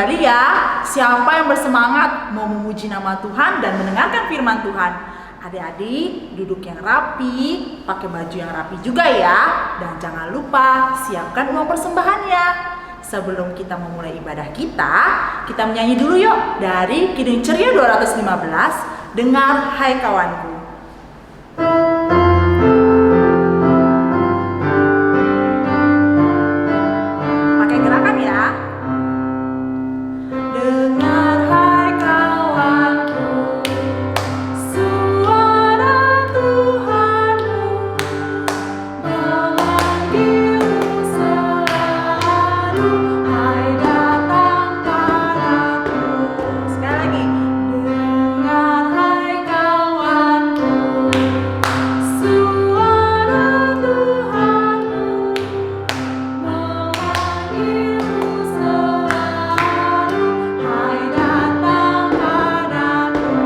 kembali ya. Siapa yang bersemangat mau memuji nama Tuhan dan mendengarkan firman Tuhan? Adik-adik duduk yang rapi, pakai baju yang rapi juga ya. Dan jangan lupa siapkan uang persembahannya. Sebelum kita memulai ibadah kita menyanyi dulu yuk dari Kidung Ceria 215, Dengar Hai Kawanku. Pakai gerakan ya. Dengar hai kawanku, suara Tuhanmu memanggilmu selalu, hai datang padaku. Sekali lagi. Dengar hai kawanku, suara Tuhanmu memanggilmu selalu, hai datang padaku.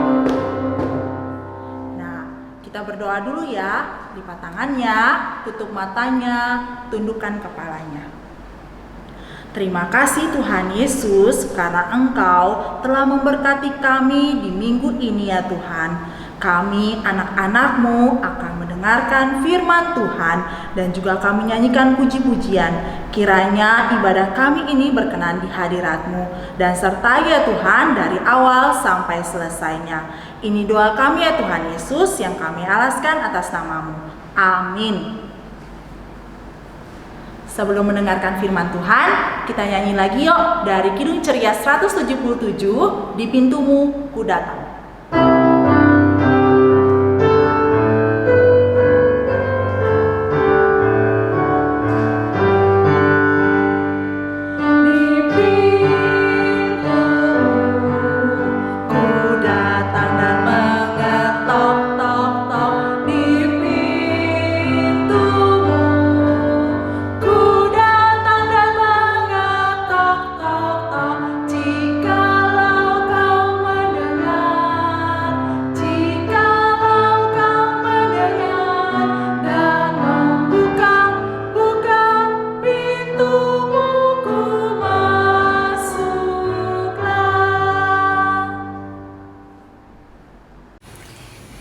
Nah, kita berdoa dulu ya. Lipat tangannya, tutup matanya, tundukkan kepalanya. Terima kasih Tuhan Yesus karena Engkau telah memberkati kami di minggu ini ya Tuhan. Kami anak-anak-Mu akan mendengarkan firman Tuhan dan juga kami nyanyikan puji-pujian. Kiranya ibadah kami ini berkenan di hadirat-Mu dan sertai ya Tuhan dari awal sampai selesainya. Ini doa kami ya Tuhan Yesus yang kami alaskan atas nama-Mu. Amin. Sebelum mendengarkan firman Tuhan, kita nyanyi lagi yuk dari Kidung Ceria 177, Di Pintumu Ku Datang.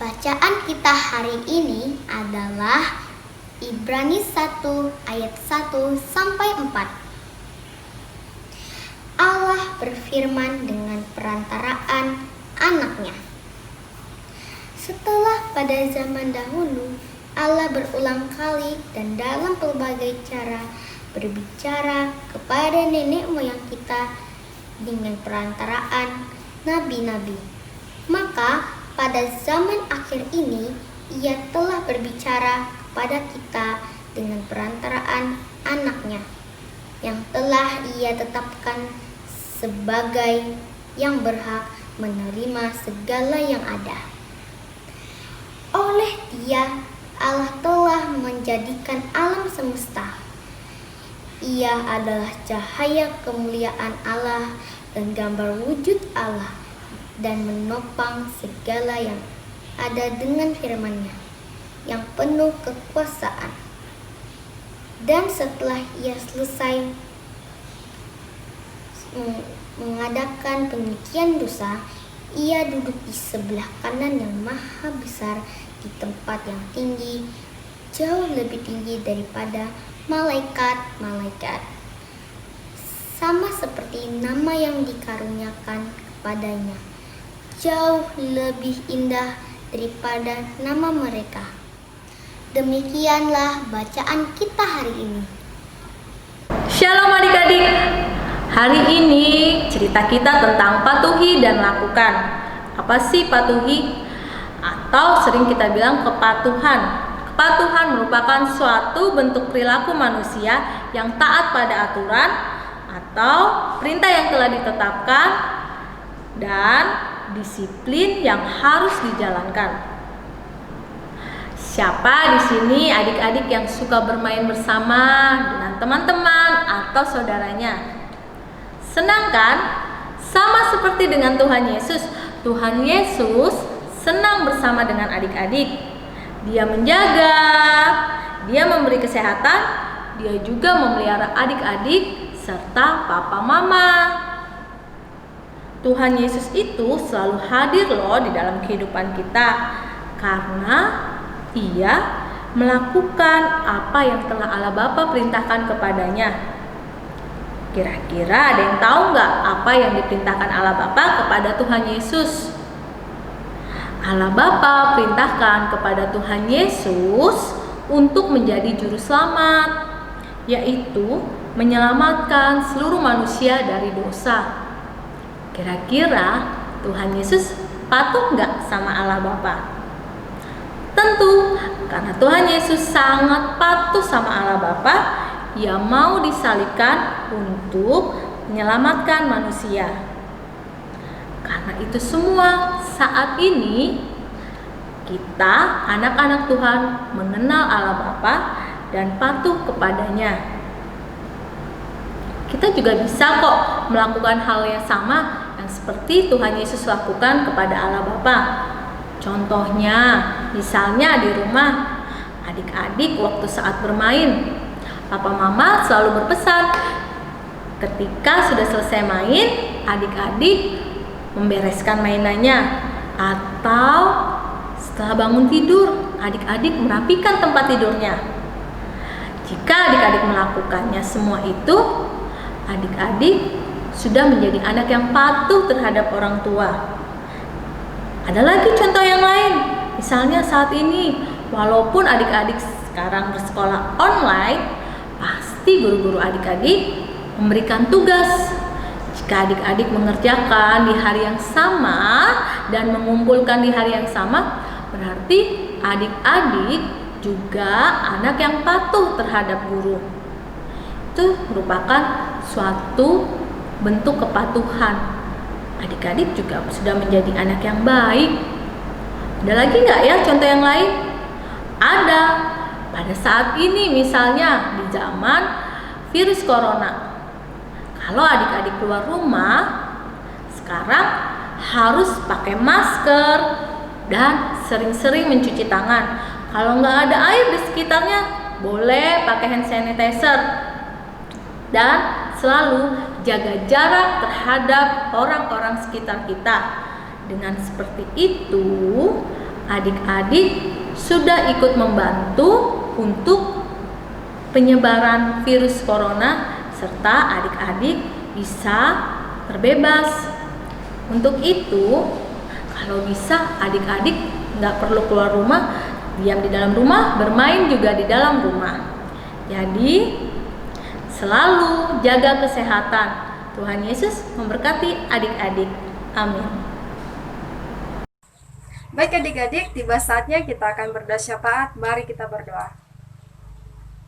Bacaan kita hari ini adalah Ibrani 1 ayat 1 sampai 4. Allah berfirman dengan perantaraan anaknya. Setelah pada zaman dahulu Allah berulang kali dan dalam pelbagai cara berbicara kepada nenek moyang kita dengan perantaraan nabi-nabi. Maka pada zaman akhir ini, Ia telah berbicara kepada kita dengan perantaraan anaknya, yang telah Ia tetapkan sebagai yang berhak menerima segala yang ada. Oleh Dia, Allah telah menjadikan alam semesta. Ia adalah cahaya kemuliaan Allah dan gambar wujud Allah, dan menopang segala yang ada dengan firman-Nya yang penuh kekuasaan. Dan setelah Ia selesai mengadakan penyucian dosa, Ia duduk di sebelah kanan yang maha besar di tempat yang tinggi, jauh lebih tinggi daripada malaikat-malaikat, sama seperti nama yang dikaruniakan kepadanya jauh lebih indah daripada nama mereka. Demikianlah bacaan kita hari ini. Shalom adik-adik. Hari ini cerita kita tentang patuhi dan lakukan. Apa sih patuhi? Atau sering kita bilang kepatuhan. Kepatuhan merupakan suatu bentuk perilaku manusia yang taat pada aturan atau perintah yang telah ditetapkan dan disiplin yang harus dijalankan. Siapa di sini adik-adik yang suka bermain bersama dengan teman-teman atau saudaranya? Senang kan? Sama seperti dengan Tuhan Yesus. Tuhan Yesus senang bersama dengan adik-adik. Dia menjaga, dia memberi kesehatan, dia juga memelihara adik-adik serta papa mama. Tuhan Yesus itu selalu hadir loh di dalam kehidupan kita karena Ia melakukan apa yang telah Allah Bapa perintahkan kepadanya. Kira-kira ada yang tahu nggak apa yang diperintahkan Allah Bapa kepada Tuhan Yesus? Allah Bapa perintahkan kepada Tuhan Yesus untuk menjadi juru selamat, yaitu menyelamatkan seluruh manusia dari dosa. Kira-kira Tuhan Yesus patuh nggak sama Allah Bapa? Tentu, karena Tuhan Yesus sangat patuh sama Allah Bapa, Ia mau disalibkan untuk menyelamatkan manusia. Karena itu semua, saat ini kita anak-anak Tuhan mengenal Allah Bapa dan patuh kepadanya. Kita juga bisa kok melakukan hal yang sama yang seperti Tuhan Yesus lakukan kepada Allah Bapa. Contohnya, misalnya di rumah, adik-adik waktu saat bermain, Papa Mama selalu berpesan ketika sudah selesai main, adik-adik membereskan mainannya, atau setelah bangun tidur, adik-adik merapikan tempat tidurnya. Jika adik-adik melakukannya semua itu, adik-adik sudah menjadi anak yang patuh terhadap orang tua. Ada lagi contoh yang lain, misalnya saat ini, walaupun adik-adik sekarang bersekolah online, pasti guru-guru adik-adik memberikan tugas. Jika adik-adik mengerjakan di hari yang sama dan mengumpulkan di hari yang sama, berarti adik-adik juga anak yang patuh terhadap guru. Itu merupakan suatu bentuk kepatuhan. Adik-adik juga sudah menjadi anak yang baik. Ada lagi nggak ya contoh yang lain? Ada. Pada saat ini misalnya di zaman virus corona, kalau adik-adik keluar rumah, sekarang harus pakai masker dan sering-sering mencuci tangan. Kalau nggak ada air di sekitarnya, boleh pakai hand sanitizer. Dan selalu jaga jarak terhadap orang-orang sekitar kita. Dengan seperti itu, adik-adik sudah ikut membantu untuk penyebaran virus corona, serta adik-adik bisa terbebas. Untuk itu, kalau bisa adik-adik nggak perlu keluar rumah, diam di dalam rumah, bermain juga di dalam rumah. Jadi, selalu jaga kesehatan. Tuhan Yesus memberkati adik-adik. Amin. Baik adik-adik, tiba saatnya kita akan berdoa syafaat. Mari kita berdoa.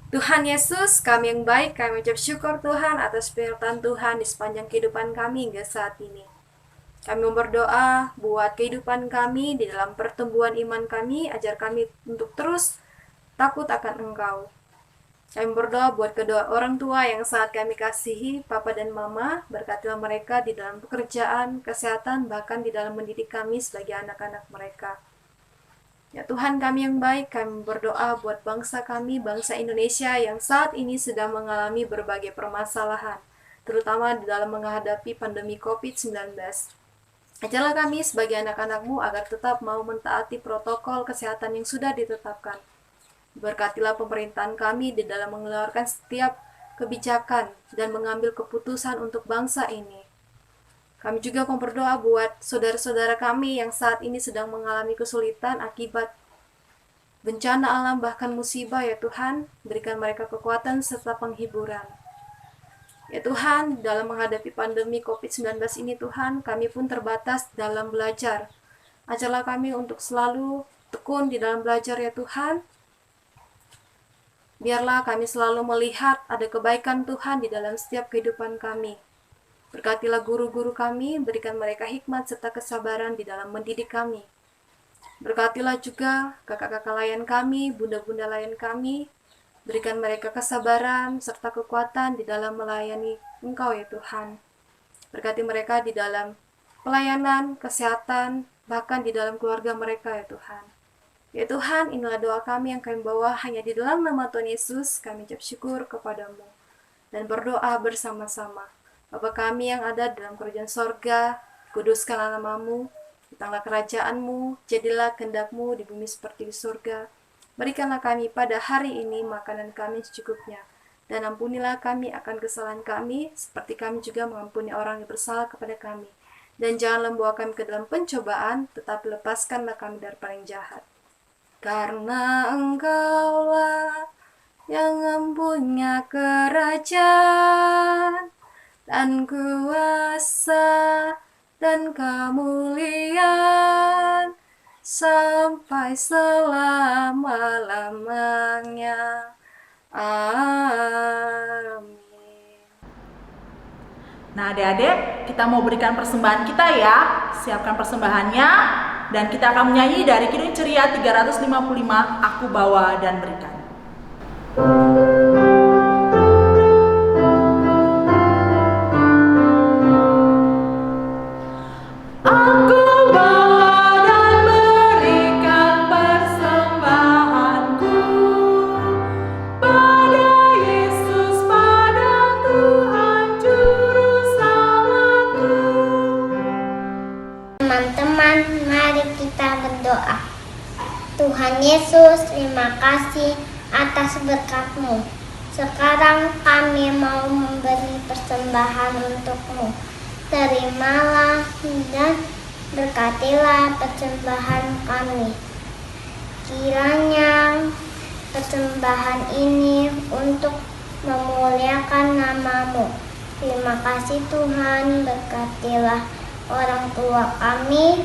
Tuhan Yesus, kami yang baik, kami ucap syukur Tuhan atas penyertaan Tuhan di sepanjang kehidupan kami hingga saat ini. Kami berdoa buat kehidupan kami di dalam pertumbuhan iman kami, ajar kami untuk terus takut akan Engkau. Kami berdoa buat kedua orang tua yang saat kami kasihi, Papa dan Mama, berkatilah mereka di dalam pekerjaan, kesehatan, bahkan di dalam mendidik kami sebagai anak-anak mereka. Ya Tuhan kami yang baik, kami berdoa buat bangsa kami, bangsa Indonesia yang saat ini sedang mengalami berbagai permasalahan, terutama di dalam menghadapi pandemi COVID-19. Ajarlah kami sebagai anak-anak-Mu agar tetap mau mentaati protokol kesehatan yang sudah ditetapkan. Berkatilah pemerintahan kami di dalam mengeluarkan setiap kebijakan dan mengambil keputusan untuk bangsa ini. Kami juga berdoa buat saudara-saudara kami yang saat ini sedang mengalami kesulitan akibat bencana alam bahkan musibah, ya Tuhan, berikan mereka kekuatan serta penghiburan. Ya Tuhan, dalam menghadapi pandemi COVID-19 ini Tuhan, kami pun terbatas dalam belajar. Ajarlah kami untuk selalu tekun di dalam belajar, ya Tuhan. Biarlah kami selalu melihat ada kebaikan Tuhan di dalam setiap kehidupan kami. Berkatilah guru-guru kami, berikan mereka hikmat serta kesabaran di dalam mendidik kami. Berkatilah juga kakak-kakak layan kami, bunda-bunda layan kami, berikan mereka kesabaran serta kekuatan di dalam melayani Engkau, ya Tuhan. Berkati mereka di dalam pelayanan, kesehatan, bahkan di dalam keluarga mereka, ya Tuhan. Ya Tuhan, inilah doa kami yang kami bawa hanya di dalam nama Tuhan Yesus. Kami ucap syukur kepadamu dan berdoa bersama-sama. Bapa kami yang ada dalam kerajaan sorga, Kuduskanlah namamu, datanglah kerajaan-Mu, jadilah kehendak-Mu di bumi seperti di surga. Berikanlah kami pada hari ini makanan kami secukupnya, dan ampunilah kami akan kesalahan kami, seperti kami juga mengampuni orang yang bersalah kepada kami. Dan janganlah membawa kami ke dalam pencobaan, tetapi lepaskanlah kami daripada yang jahat. Karena Engkaulah yang mempunyai kerajaan dan kuasa dan kemuliaan sampai selama-lamanya. Amin. Nah adik-adik, kita mau berikan persembahan kita ya. Siapkan persembahannya. Dan kita akan menyanyi dari Kidung Ceria 355, Aku Bawa dan Berikan. Teman-teman, mari kita berdoa. Tuhan Yesus, terima kasih atas berkat-Mu. Sekarang kami mau memberi persembahan untuk-Mu. Terimalah dan berkatilah persembahan kami. Kiranya persembahan ini untuk memuliakan nama-Mu. Terima kasih Tuhan, berkatilah orang tua kami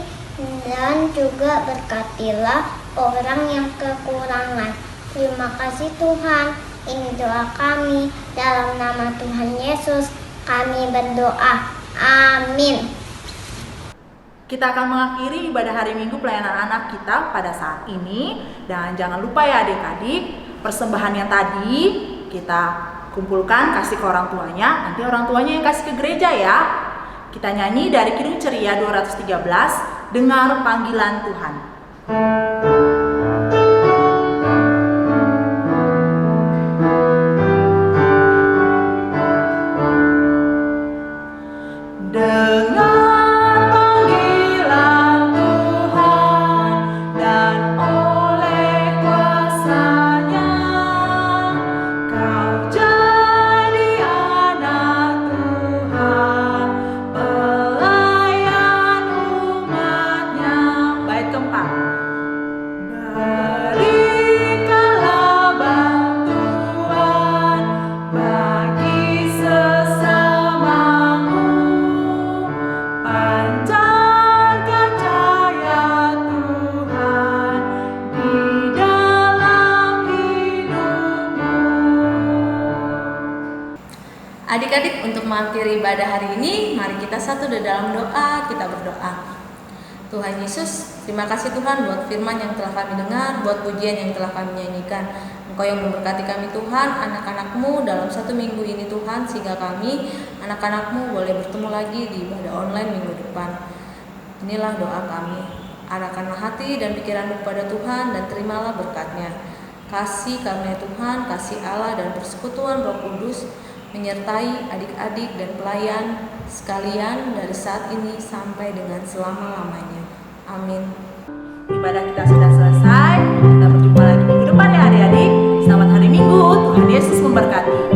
dan juga berkatilah orang yang kekurangan. Terima kasih Tuhan, ini doa kami dalam nama Tuhan Yesus kami berdoa. Amin. Kita akan mengakhiri ibadah hari Minggu pelayanan anak kita pada saat ini. Dan jangan lupa ya adik-adik, persembahan yang tadi kita kumpulkan kasih ke orang tuanya. Nanti orang tuanya yang kasih ke gereja ya. Kita nyanyi dari Kidung Ceria 213, Dengar Panggilan Tuhan. Adik-adik, untuk mengakhiri ibadah hari ini, mari kita satu di dalam doa, kita berdoa. Tuhan Yesus, terima kasih Tuhan buat firman yang telah kami dengar, buat pujian yang telah kami nyanyikan. Engkau yang memberkati kami Tuhan, anak-anak-Mu dalam satu minggu ini Tuhan, sehingga kami, anak-anak-Mu boleh bertemu lagi di ibadah online minggu depan. Inilah doa kami. Arahkanlah hati dan pikiranmu kepada Tuhan dan terimalah berkat-Nya. Kasih karunia Tuhan, kasih Allah dan persekutuan Roh Kudus menyertai adik-adik dan pelayan sekalian dari saat ini sampai dengan selama-lamanya. Amin. Ibadah kita sudah selesai. Kita berjumpa lagi minggu depan ya adik-adik. Selamat hari Minggu. Tuhan Yesus memberkati.